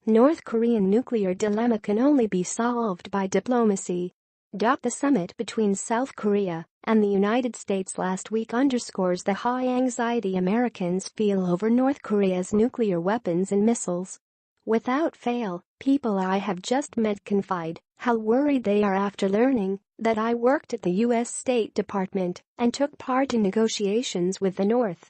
North Korean nuclear dilemma can only be solved by diplomacy. The summit between South Korea and the United States last week underscores the high anxiety Americans feel over North Korea's nuclear weapons and missiles. Without fail, people I have just met confide how worried they are after learning that I worked at the U.S. State Department and took part in negotiations with the North.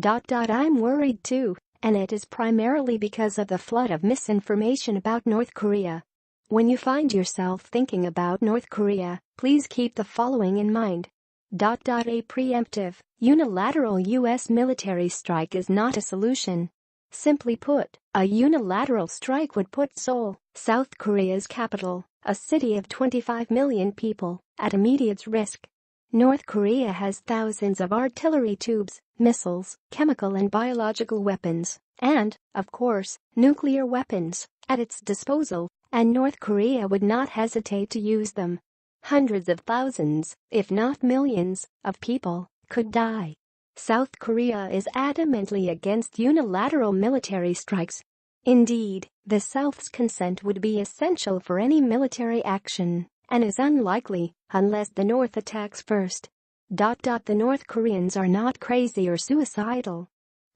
I'm worried too, and it is primarily because of the flood of misinformation about North Korea. When you find yourself thinking about North Korea, please keep the following in mind. A preemptive, unilateral U.S. military strike is not a solution. Simply put, a unilateral strike would put Seoul, South Korea's capital, a city of 25 million people, at immediate risk. North Korea has thousands of artillery tubes, missiles, chemical and biological weapons, and, of course, nuclear weapons, at its disposal, and North Korea would not hesitate to use them. Hundreds of thousands, if not millions, of people could die. South Korea is adamantly against unilateral military strikes. Indeed, the South's consent would be essential for any military action, and is unlikely unless the North attacks first. The North Koreans are not crazy or suicidal.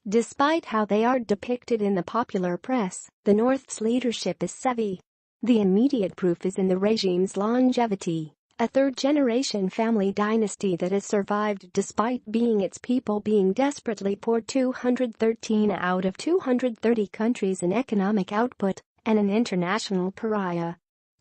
Despite how they are depicted in the popular press, the North's leadership is savvy. The immediate proof is in the regime's longevity, a third-generation family dynasty that has survived despite its people being desperately poor. 213 out of 230 countries in economic output, and an international pariah.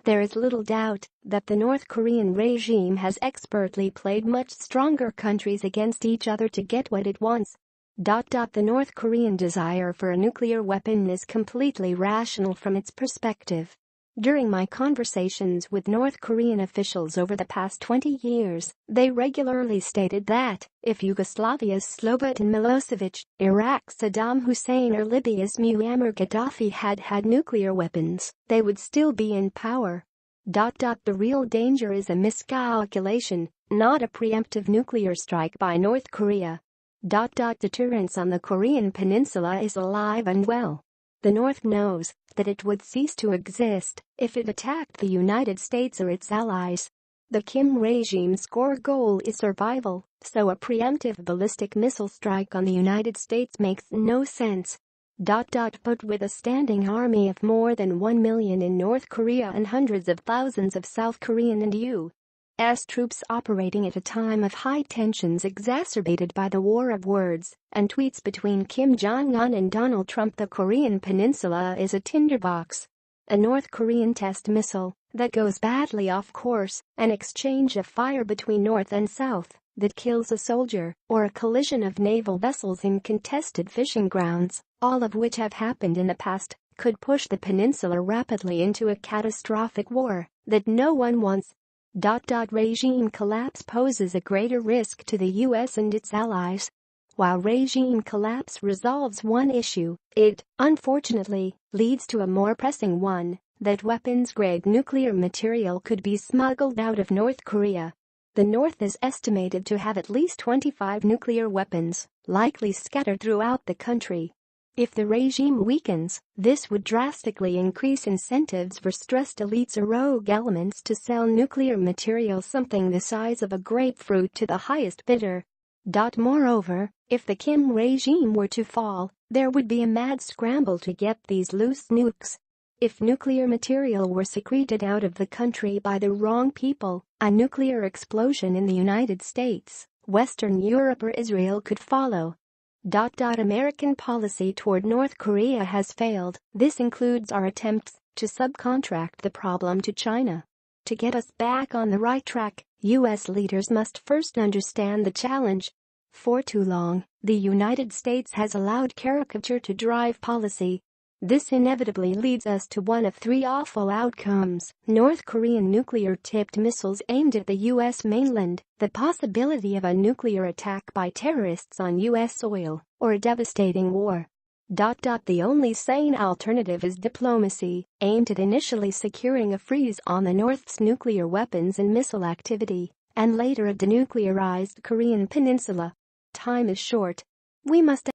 There is little doubt that the North Korean regime has expertly played much stronger countries against each other to get what it wants. The North Korean desire for a nuclear weapon is completely rational from its perspective. During my conversations with North Korean officials over the past 20 years, they regularly stated that if Yugoslavia's Slobodan Milosevic, Iraq's Saddam Hussein or Libya's Muammar Gaddafi had nuclear weapons, they would still be in power. The real danger is a miscalculation, not a preemptive nuclear strike by North Korea. Deterrence on the Korean peninsula is alive and well. The North knows that it would cease to exist if it attacked the United States or its allies. The Kim regime's core goal is survival, so a preemptive ballistic missile strike on the United States makes no sense. But with a standing army of more than 1 million in North Korea and hundreds of thousands of South Korean and U.S. troops operating at a time of high tensions exacerbated by the war of words and tweets between Kim Jong-un and Donald Trump, the Korean peninsula is a tinderbox. A North Korean test missile that goes badly off course, an exchange of fire between North and South that kills a soldier, or a collision of naval vessels in contested fishing grounds, all of which have happened in the past, could push the peninsula rapidly into a catastrophic war that no one wants. Regime collapse poses a greater risk to the U.S. and its allies. While regime collapse resolves one issue, it, unfortunately, leads to a more pressing one, that weapons-grade nuclear material could be smuggled out of North Korea. The North is estimated to have at least 25 nuclear weapons, likely scattered throughout the country. If the regime weakens, this would drastically increase incentives for stressed elites or rogue elements to sell nuclear material something the size of a grapefruit to the highest bidder. Moreover, if the Kim regime were to fall, there would be a mad scramble to get these loose nukes. If nuclear material were secreted out of the country by the wrong people, a nuclear explosion in the United States, Western Europe or Israel could follow. American policy toward North Korea has failed. This includes our attempts to subcontract the problem to China. To get us back on the right track, U.S. leaders must first understand the challenge. For too long, the United States has allowed caricature to drive policy. This inevitably leads us to one of three awful outcomes: North Korean nuclear-tipped missiles aimed at the U.S. mainland, the possibility of a nuclear attack by terrorists on U.S. soil, or a devastating war. The only sane alternative is diplomacy, aimed at initially securing a freeze on the North's nuclear weapons and missile activity, and later a denuclearized Korean peninsula. Time is short. We must